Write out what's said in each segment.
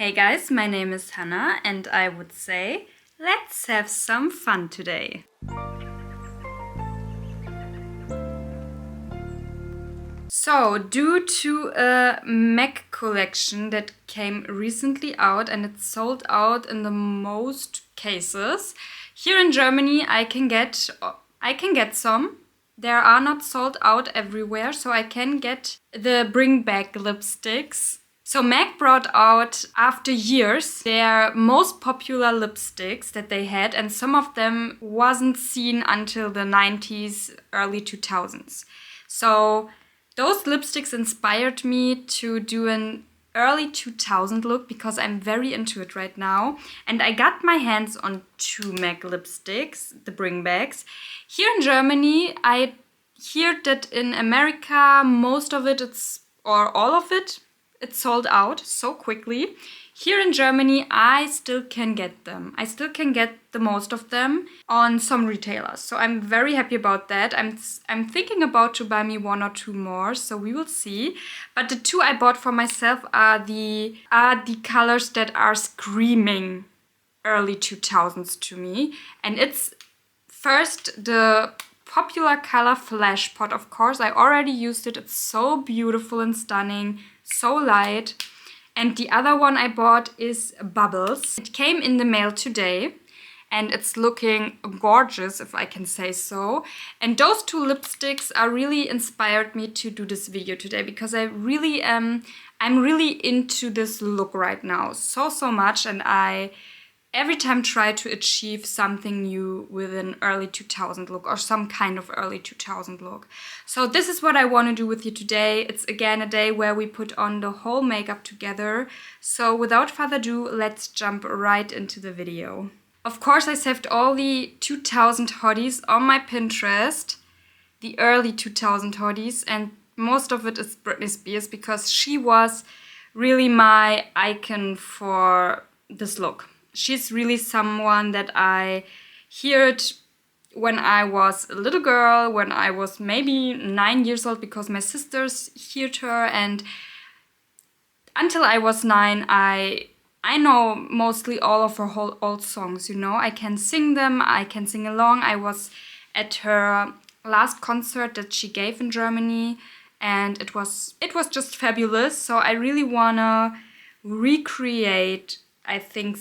Hey guys, my name is Hannah and I would say, let's have some fun today. So, due to a Mac collection that came recently out and it's sold out in the most cases, here in Germany I can get some. They are not sold out everywhere, so I can get the bring back lipsticks. So MAC brought out, after years, their most popular lipsticks that they had, and some of them wasn't seen until the 90s, early 2000s. So those lipsticks inspired me to do an early 2000 look because I'm very into it right now. And I got my hands on 2 MAC lipsticks, the bringbacks. Here in Germany, I hear that in America, most of it, or all of it, it's sold out so quickly. Here in Germany, I still can get them. I still can get the most of them on some retailers. So I'm very happy about that. I'm thinking about to buy me 1 or 2 more, so we will see. But the 2 I bought for myself are the colors that are screaming early 2000s to me. And it's first the popular color Flash Pot, of course. I already used it. It's so beautiful and stunning, so light. And the other one I bought is Bubbles. It came in the mail today and it's looking gorgeous, if I can say so. And those 2 lipsticks are really inspired me to do this video today because I'm really into this look right now so much, and I every time try to achieve something new with an early 2000 look or some kind of early 2000 look. So this is what I want to do with you today. It's again a day where we put on the whole makeup together. So without further ado, let's jump right into the video. Of course, I saved all the 2000 hotties on my Pinterest, the early 2000 hotties, and most of it is Britney Spears because she was really my icon for this look. She's really someone that I heard when I was a little girl, when I was maybe 9 years old, because my sisters heard her, and until I was 9, I know mostly all of her whole old songs, you know. I can sing them, I can sing along. I was at her last concert that she gave in Germany, and it was just fabulous. So I really wanna recreate, I think,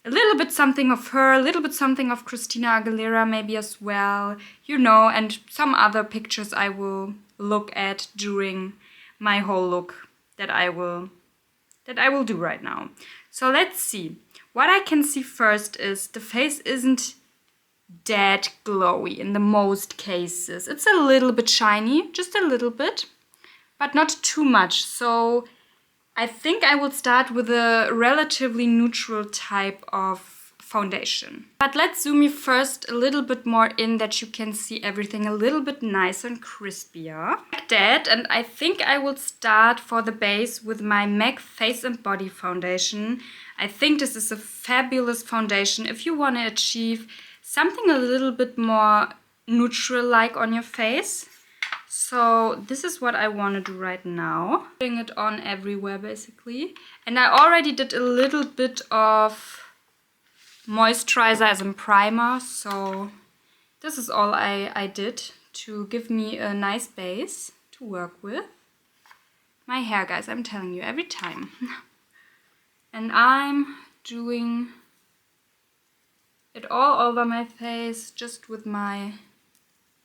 a little bit something of her, a little bit something of Christina Aguilera maybe as well, you know, and some other pictures I will look at during my whole look that I will do right now. So let's see. What I can see first is the face isn't that glowy in the most cases. It's a little bit shiny, just a little bit, but not too much. So I think I will start with a relatively neutral type of foundation. But let's zoom you first a little bit more in that you can see everything a little bit nicer and crispier. Like that, and I think I will start for the base with my MAC Face and Body Foundation. I think this is a fabulous foundation if you want to achieve something a little bit more neutral-like on your face. So this is what I want to do right now. Putting it on everywhere basically. And I already did a little bit of moisturizer as a primer. So this is all I did to give me a nice base to work with. My hair, guys, I'm telling you every time. And I'm doing it all over my face just with my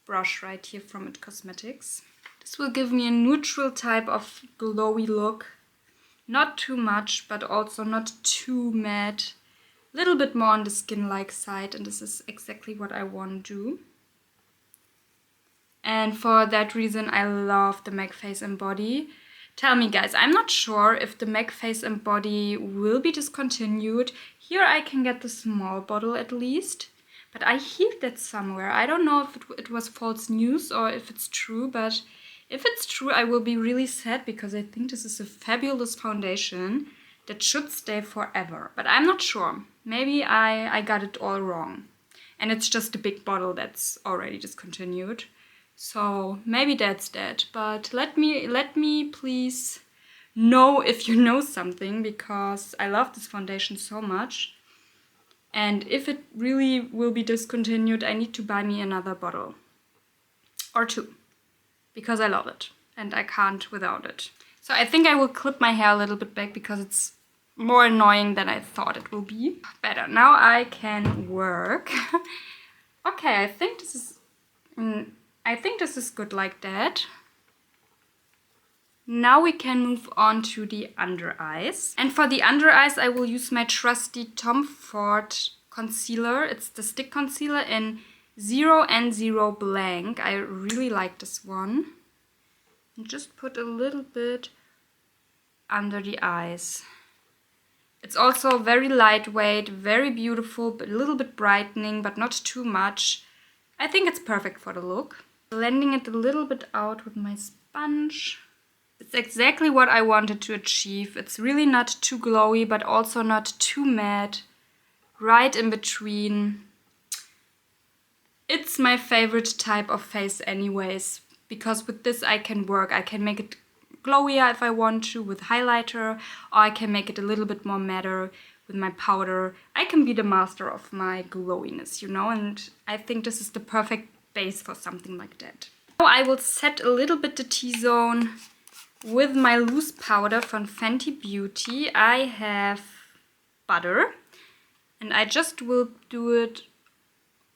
brush right here from It Cosmetics. This will give me a neutral type of glowy look. Not too much, but also not too matte. A little bit more on the skin-like side, and this is exactly what I want to do. And for that reason, I love the MAC Face and Body. Tell me, guys, I'm not sure if the MAC Face and Body will be discontinued. Here I can get the small bottle at least. But I heard that somewhere. I don't know if it was false news or if it's true, but if it's true, I will be really sad because I think this is a fabulous foundation that should stay forever. But I'm not sure. Maybe I got it all wrong. And it's just a big bottle that's already discontinued. So maybe that's that. But let me please know if you know something, because I love this foundation so much. And if it really will be discontinued, I need to buy me another bottle. Or two. Because I love it. And I can't without it. So I think I will clip my hair a little bit back because it's more annoying than I thought it will be. Better. Now I can work. Okay, I think this is good like that. Now we can move on to the under eyes. And for the under eyes, I will use my trusty Tom Ford concealer. It's the stick concealer in 0 and 0 blank. I really like this one. And just put a little bit under the eyes. It's also very lightweight, very beautiful, but a little bit brightening, but not too much. I think it's perfect for the look. Blending it a little bit out with my sponge. It's exactly what I wanted to achieve. It's really not too glowy, but also not too matte. Right in between. It's my favorite type of face anyways, because with this I can work. I can make it glowier if I want to with highlighter, or I can make it a little bit more matter with my powder. I can be the master of my glowiness, you know, and I think this is the perfect base for something like that. Now I will set a little bit the T-zone with my loose powder from Fenty Beauty. I have butter, and I just will do it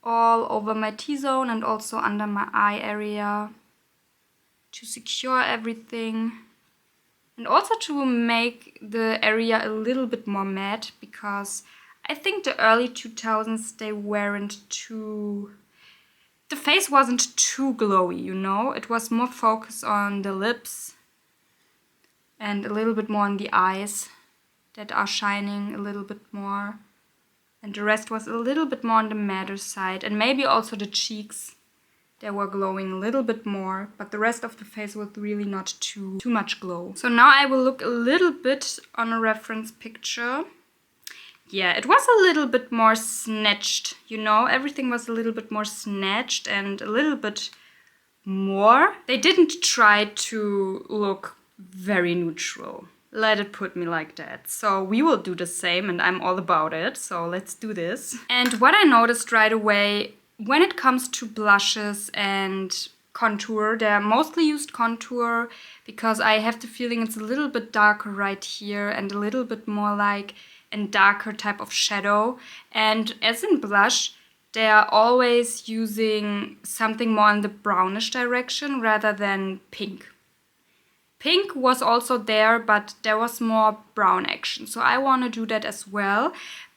all over my T-zone and also under my eye area to secure everything, and also to make the area a little bit more matte, because I think the early 2000s they weren't too... The face wasn't too glowy, you know? It was more focused on the lips and a little bit more on the eyes that are shining a little bit more. And the rest was a little bit more on the madder side. And maybe also the cheeks, they were glowing a little bit more. But the rest of the face was really not too much glow. So now I will look a little bit on a reference picture. Yeah, it was a little bit more snatched, you know? Everything was a little bit more snatched and a little bit more. They didn't try to look very neutral. Let it put me like that. So we will do the same, and I'm all about it. So let's do this. And what I noticed right away, when it comes to blushes and contour, they're mostly used contour because I have the feeling it's a little bit darker right here and a little bit more like a darker type of shadow. And as in blush, they are always using something more in the brownish direction rather than pink. Pink was also there, but there was more brown action. So I want to do that as well.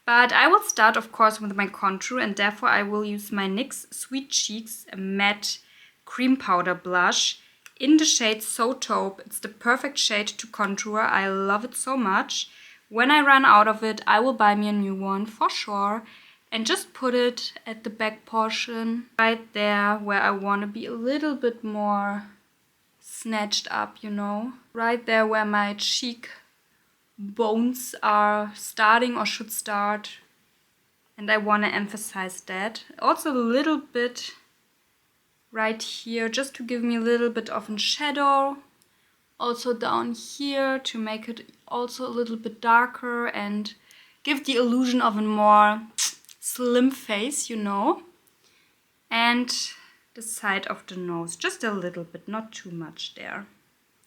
But I will start, of course, with my contour, and therefore I will use my NYX Sweet Cheeks Matte Cream Powder Blush in the shade So Taupe. It's the perfect shade to contour. I love it so much. When I run out of it, I will buy me a new one for sure. And just put it at the back portion, right there where I want to be a little bit more snatched up, you know, right there where my cheek bones are starting or should start, and I want to emphasize that. Also a little bit right here just to give me a little bit of a shadow, also down here to make it also a little bit darker and give the illusion of a more slim face, you know. And the side of the nose, just a little bit, not too much there.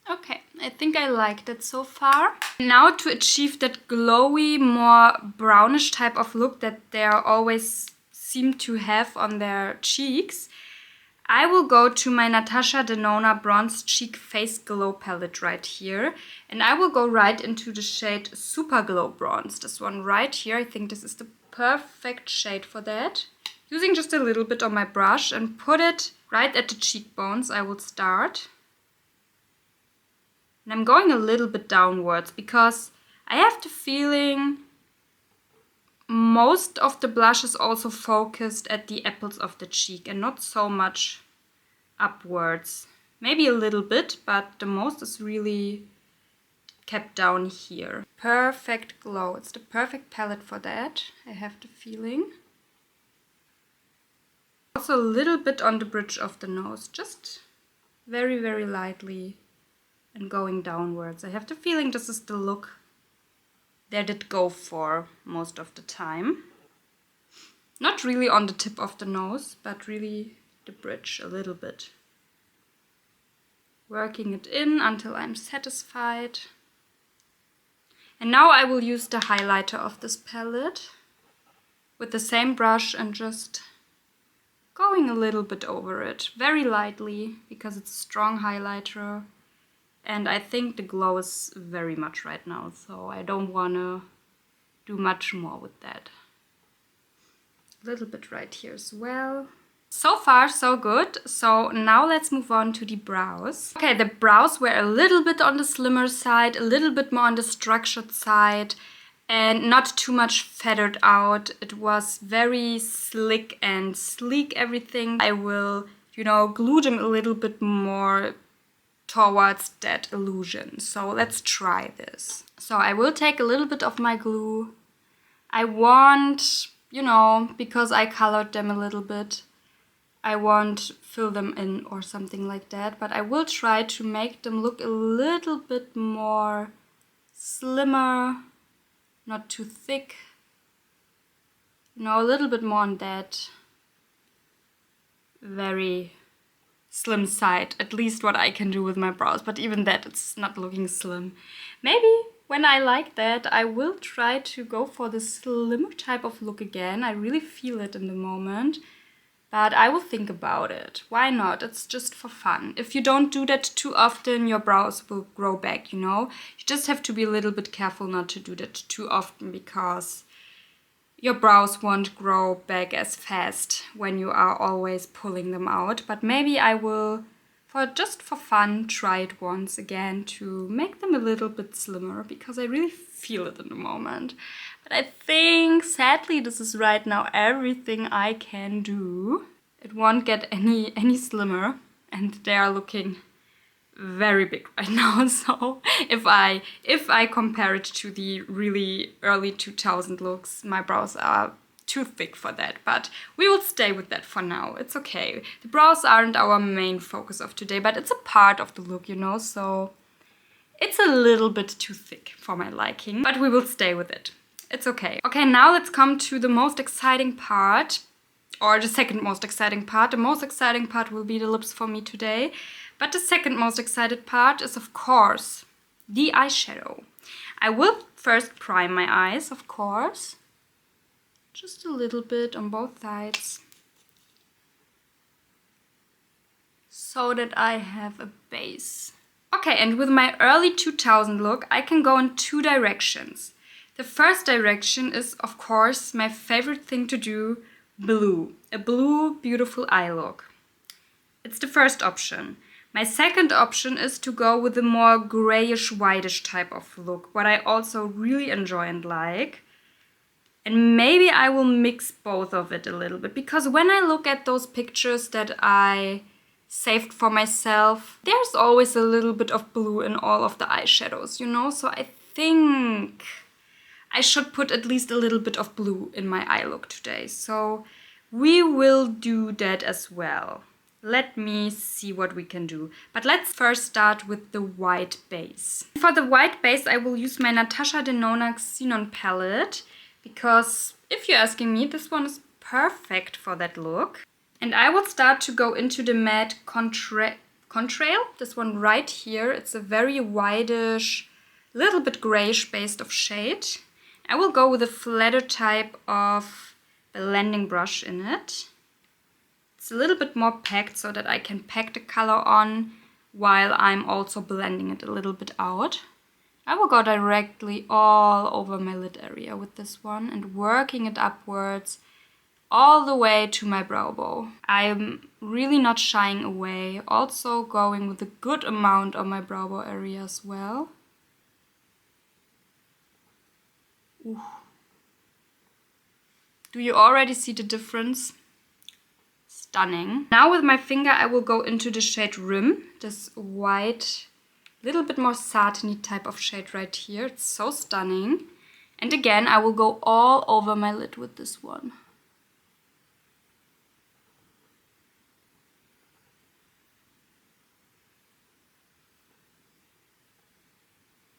Okay, I think I like that so far. Now to achieve that glowy, more brownish type of look that they always seem to have on their cheeks, I will go to my Natasha Denona Bronze Cheek Face Glow palette right here. And I will go right into the shade Super Glow Bronze. This one right here, I think this is the perfect shade for that. Using just a little bit on my brush and put it right at the cheekbones, I will start. And I'm going a little bit downwards because I have the feeling most of the blush is also focused at the apples of the cheek and not so much upwards. Maybe a little bit, but the most is really kept down here. Perfect glow. It's the perfect palette for that, I have the feeling. Also a little bit on the bridge of the nose, just very, very lightly and going downwards. I have the feeling this is the look they did go for most of the time. Not really on the tip of the nose, but really the bridge a little bit. Working it in until I'm satisfied. And now I will use the highlighter of this palette with the same brush and just going a little bit over it, very lightly, because it's a strong highlighter. And I think the glow is very much right now, so I don't want to do much more with that. A little bit right here as well. So far, so good. So now let's move on to the brows. Okay, the brows were a little bit on the slimmer side, a little bit more on the structured side, and not too much feathered out. It was very slick and sleek, everything. I will, glue them a little bit more towards that illusion. So let's try this. So I will take a little bit of my glue. I want, because I colored them a little bit, I won't fill them in or something like that, but I will try to make them look a little bit more slimmer, not too thick, a little bit more on that very slim side, at least what I can do with my brows, but even that, it's not looking slim. Maybe when I like that, I will try to go for the slimmer type of look again. I really feel it in the moment. But I will think about it. Why not? It's just for fun. If you don't do that too often, your brows will grow back, You just have to be a little bit careful not to do that too often, because your brows won't grow back as fast when you are always pulling them out. But maybe I will, just for fun, try it once again to make them a little bit slimmer, because I really feel it in the moment. But I think, sadly, this is right now everything I can do. It won't get any slimmer, and they are looking very big right now. So if I compare it to the really early 2000 looks, my brows are too thick for that. But we will stay with that for now. It's okay. The brows aren't our main focus of today, but it's a part of the look, so it's a little bit too thick for my liking. But we will stay with it. It's okay. Okay, now let's come to the most exciting part, or the second most exciting part. The most exciting part will be the lips for me today. But the second most excited part is, of course, the eyeshadow. I will first prime my eyes, of course. Just a little bit on both sides. So that I have a base. Okay, and with my early 2000 look, I can go in two directions. The first direction is, of course, my favorite thing to do, blue. A blue, beautiful eye look. It's the first option. My second option is to go with a more grayish, whitish type of look, what I also really enjoy and like. And maybe I will mix both of it a little bit, because when I look at those pictures that I saved for myself, there's always a little bit of blue in all of the eyeshadows, So I think I should put at least a little bit of blue in my eye look today. So we will do that as well. Let me see what we can do. But let's first start with the white base. For the white base, I will use my Natasha Denona Xenon palette, because if you're asking me, this one is perfect for that look. And I will start to go into the matte contrail, this one right here. It's a very whitish, little bit grayish base of shade. I will go with a flatter type of blending brush in it. It's a little bit more packed so that I can pack the color on while I'm also blending it a little bit out. I will go directly all over my lid area with this one and working it upwards all the way to my brow bone. I'm really not shying away, also going with a good amount on my brow bone area as well. Ooh. Do you already see the difference? Stunning. Now with my finger I will go into the shade Rim, this white, little bit more satiny type of shade right here. It's so stunning. And again I will go all over my lid with this one.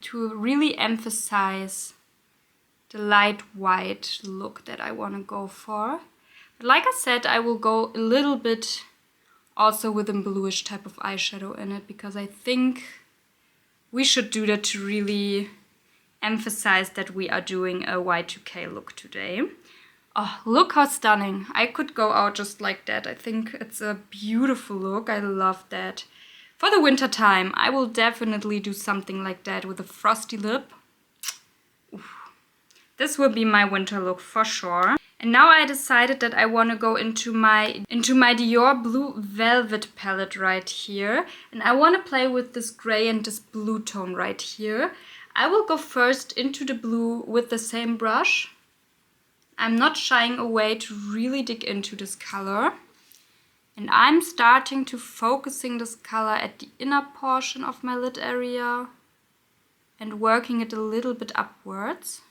to really emphasize the light white look that I want to go for. But like I said, I will go a little bit also with a bluish type of eyeshadow in it, because I think we should do that to really emphasize that we are doing a Y2K look today. Oh, look how stunning. I could go out just like that. I think it's a beautiful look. I love that. For the winter time, I will definitely do something like that with a frosty lip. Oof. This will be my winter look for sure. And now I decided that I want to go into my Dior Blue Velvet palette right here. And I want to play with this gray and this blue tone right here. I will go first into the blue with the same brush. I'm not shying away to really dig into this color. And I'm starting to focusing this color at the inner portion of my lid area and working it a little bit upwards.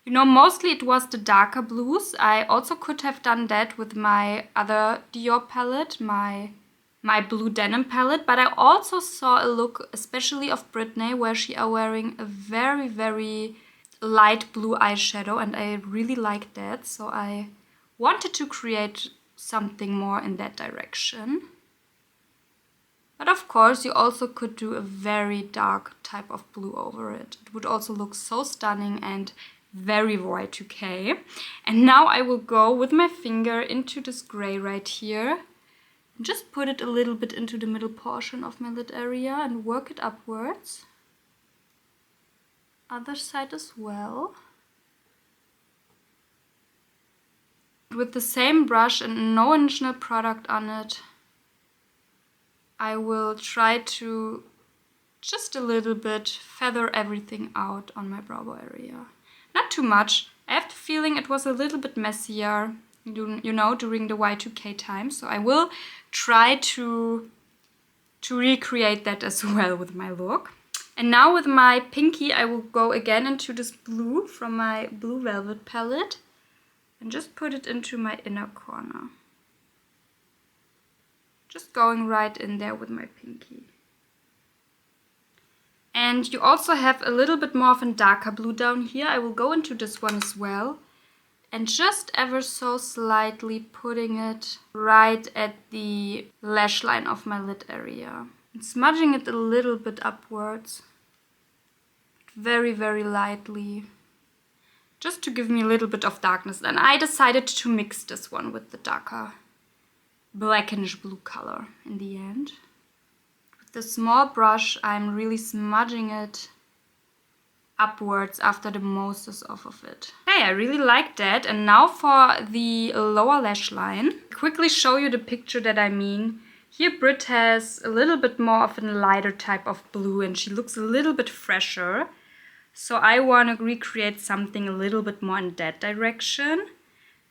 You know, mostly it was the darker blues. I also could have done that with my other Dior palette, my blue denim palette, but I also saw a look, especially of Britney, where she are wearing a very, very light blue eyeshadow, and I really liked that, so I wanted to create something more in that direction. But of course, you also could do a very dark type of blue over it. It would also look so stunning and very Y2K. And now I will go with my finger into this gray right here and just put it a little bit into the middle portion of my lid area and work it upwards. Other side as well. With the same brush and no additional product on it, I will try to just a little bit feather everything out on my brow area. Not too much. I have the feeling it was a little bit messier, you know, during the Y2K time, so I will try to recreate that as well with my look. And now with my pinky, I will go again into this blue from my Blue Velvet palette and just put it into my inner corner. Just going right in there with my pinky. And you also have a little bit more of a darker blue down here. I will go into this one as well. And just ever so slightly putting it right at the lash line of my lid area. And smudging it a little bit upwards. Very, very lightly. Just to give me a little bit of darkness. And I decided to mix this one with the darker blackish blue color in the end. With the small brush, I'm really smudging it upwards after the most is off of it. Hey, I really like that. And now for the lower lash line. Quickly show you the picture that I mean. Here Brit has a little bit more of a lighter type of blue and she looks a little bit fresher. So I want to recreate something a little bit more in that direction.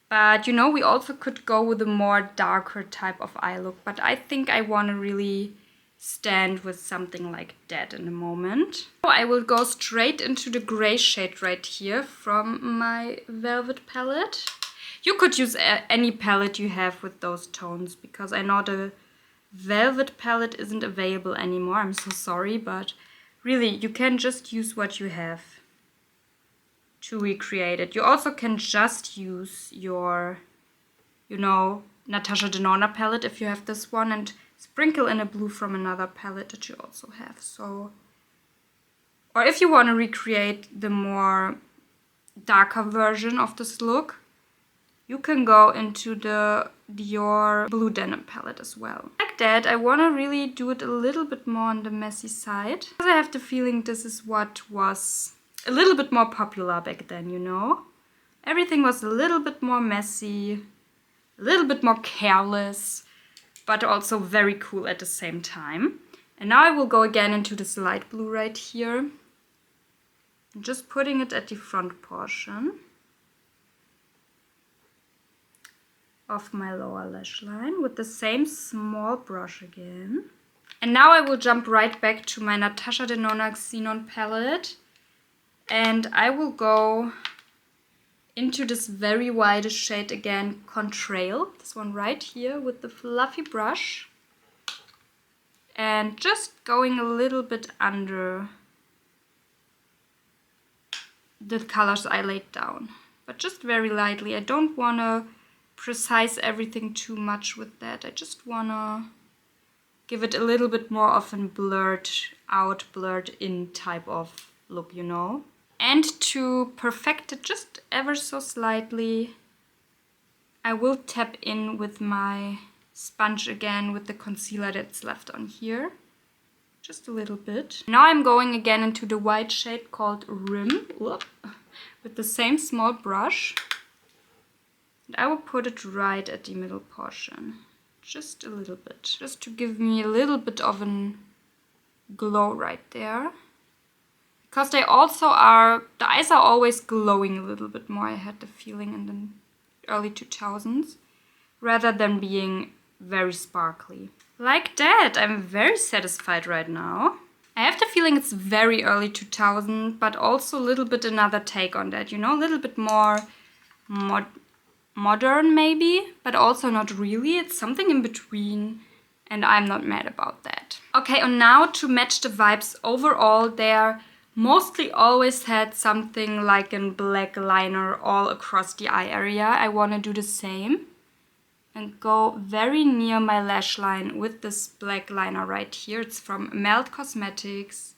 But you know, we also could go with a more darker type of eye look. But I think I want to really stand with something like that in a moment. I will go straight into the gray shade right here from my Velvet palette. You could use any palette you have with those tones, because I know the Velvet palette isn't available anymore. I'm so sorry, but really, you can just use what you have to recreate it. You also can just use your, you know, Natasha Denona palette if you have this one and sprinkle in a blue from another palette that you also have. So, or if you want to recreate the more darker version of this look, you can go into the Dior Blue Denim palette as well. Like that, I want to really do it a little bit more on the messy side. Because I have the feeling this is what was a little bit more popular back then, you know? Everything was a little bit more messy, a little bit more careless, but also very cool at the same time. And now I will go again into this light blue right here. And just putting it at the front portion of my lower lash line with the same small brush again. And now I will jump right back to my Natasha Denona Xenon palette. And I will go into this very whitish shade again, Contrail. This one right here with the fluffy brush. and just going a little bit under the colors I laid down, but just very lightly. I don't want to precise everything too much with that. I just want to give it a little bit more of a blurred out, blurred in type of look, you know. And to perfect it just ever so slightly, I will tap in with my sponge again with the concealer that's left on here. Just a little bit. Now I'm going again into the white shade called Rim. Whoop. With the same small brush. And I will put it right at the middle portion. Just a little bit. Just to give me a little bit of a glow right there. Because they also are, the eyes are always glowing a little bit more, I had the feeling in the early 2000s. Rather than being very sparkly. Like that, I'm very satisfied right now. I have the feeling it's very early 2000, but also a little bit another take on that, you know, a little bit more modern maybe, but also not really. It's something in between, and I'm not mad about that. Okay, and now to match the vibes overall, they're mostly always had something like a black liner all across the eye area. I want to do the same. And go very near my lash line with this black liner right here. It's from Melt Cosmetics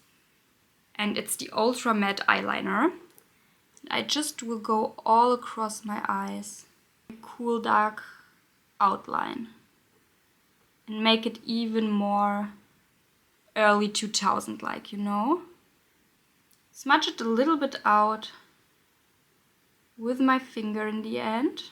and it's the Ultra Matte Eyeliner. I just will go all across my eyes. A cool dark outline. And make it even more early 2000 like, you know. Smudge it a little bit out with my finger in the end.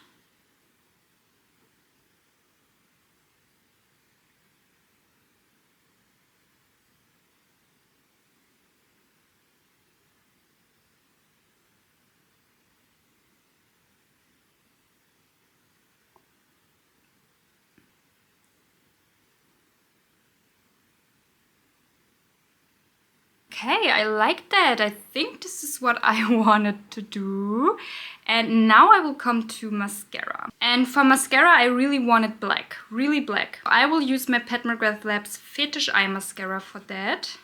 Okay, I like that. I think this is what I wanted to do. And now I will come to mascara. And for mascara, I really want it black, really black. I will use my Pat McGrath Labs Fetish Eye Mascara for that.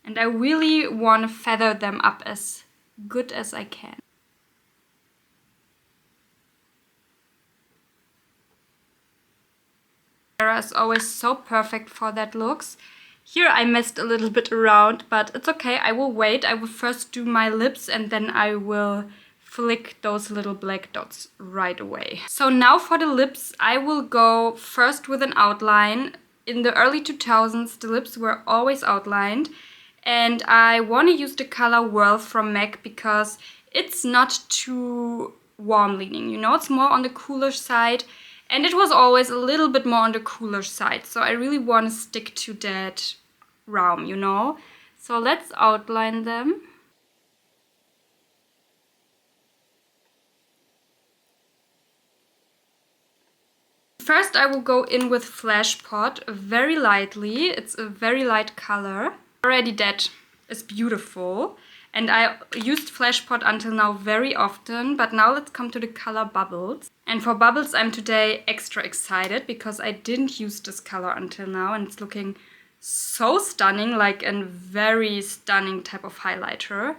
And I really want to feather them up as good as I can. Mascara is always so perfect for that looks. Here I messed a little bit around, but it's okay, I will wait. I will first do my lips and then I will flick those little black dots right away. So now for the lips, I will go first with an outline. In the early 2000s, the lips were always outlined. And I want to use the color Whirl from MAC because it's not too warm leaning, you know, it's more on the cooler side. And it was always a little bit more on the cooler side. So I really want to stick to that realm, you know. So let's outline them. First I will go in with Flash Pot very lightly. It's a very light color. Already that is beautiful. And I used Flash Pot until now very often, but now let's come to the color Bubbles. And for Bubbles I'm today extra excited because I didn't use this color until now and it's looking so stunning, like a very stunning type of highlighter.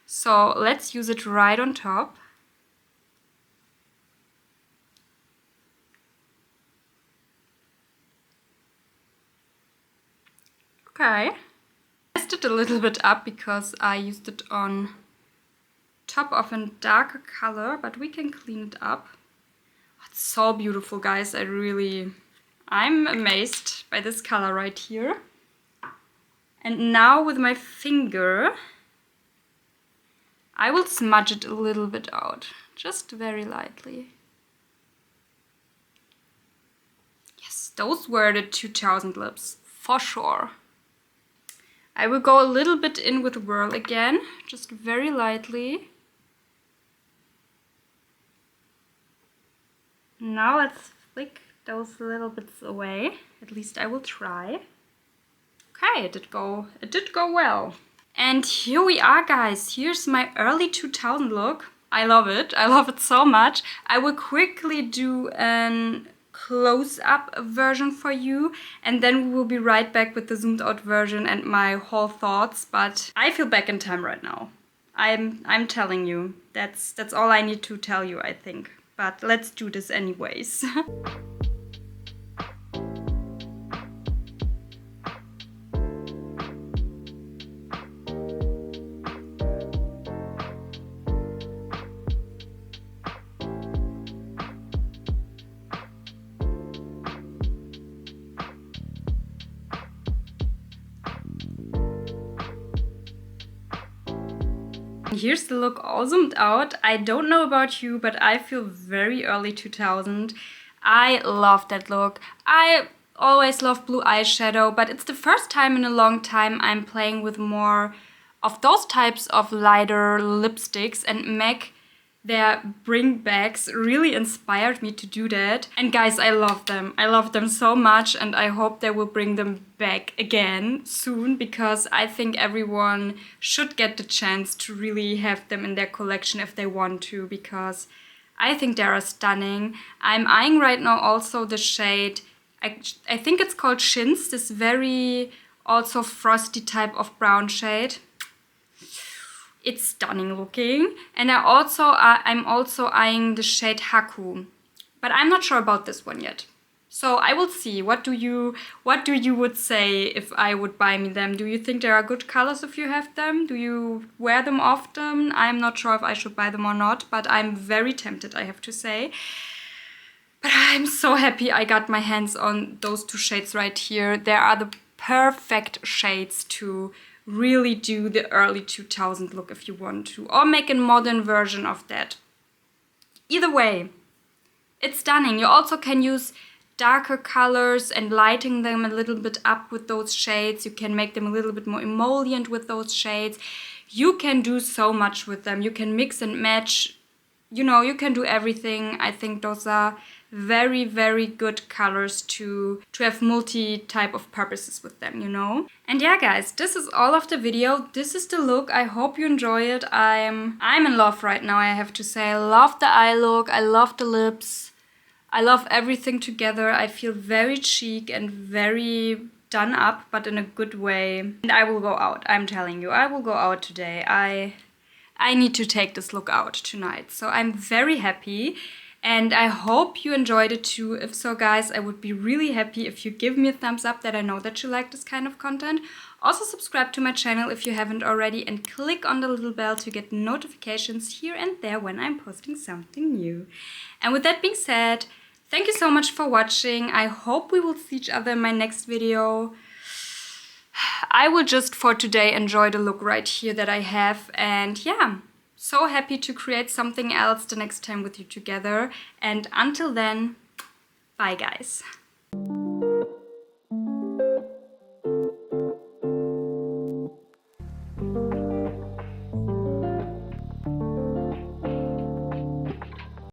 So let's use it right on top. Okay. I messed it a little bit up because I used it on top of a darker color, but we can clean it up. It's so beautiful, guys. I'm amazed by this color right here. And now with my finger, I will smudge it a little bit out, just very lightly. Yes, those were the 2000 lips, for sure. I will go a little bit in with Whirl again, just very lightly. Now let's flick those little bits away. At least I will try. Okay, it did go well. And here we are, guys. Here's my early 2000 look. I love it. I love it so much. I will quickly do a close-up version for you, and then we will be right back with the zoomed out version and my whole thoughts. But I feel back in time right now. I'm telling you, that's all I need to tell you, I think. But let's do this anyways. Here's the look all zoomed out. I don't know about you, but I feel very early 2000. I love that look. I always love blue eyeshadow, but it's the first time in a long time I'm playing with more of those types of lighter lipsticks, and MAC, their bringbacks really inspired me to do that. And guys, I love them. I love them so much, and I hope they will bring them back again soon, because I think everyone should get the chance to really have them in their collection if they want to, because I think they are stunning. I'm eyeing right now also the shade, I think it's called Shins, this very also frosty type of brown shade. It's stunning looking. And I'm also eyeing the shade Haku, but I'm not sure about this one yet. So I will see. What do you would say if I would buy me them? Do you think they are good colors if you have them? Do you wear them often? I'm not sure if I should buy them or not, but I'm very tempted, I have to say. But I'm so happy I got my hands on those two shades right here. They are the perfect shades to really do the early 2000 look if you want to, or make a modern version of that. Either way, it's stunning. You also can use darker colors and lighting them a little bit up with those shades. You can make them a little bit more emollient with those shades. You can do so much with them. You can mix and match. You know, you can do everything. I think those are very, very good colors to have multi-type of purposes with them, you know? And yeah, guys, this is all of the video. This is the look. I hope you enjoy it. I'm in love right now, I have to say. I love the eye look. I love the lips. I love everything together. I feel very chic and very done up, but in a good way. And I will go out. I'm telling you, I will go out today. I need to take this look out tonight. So I'm very happy. And I hope you enjoyed it too. If so, guys, I would be really happy if you give me a thumbs up, that I know that you like this kind of content. Also subscribe to my channel if you haven't already, and click on the little bell to get notifications here and there when I'm posting something new. And with that being said, thank you so much for watching. I hope we will see each other in my next video. I will just for today enjoy the look right here that I have, and yeah. So happy to create something else the next time with you together. And until then, bye guys.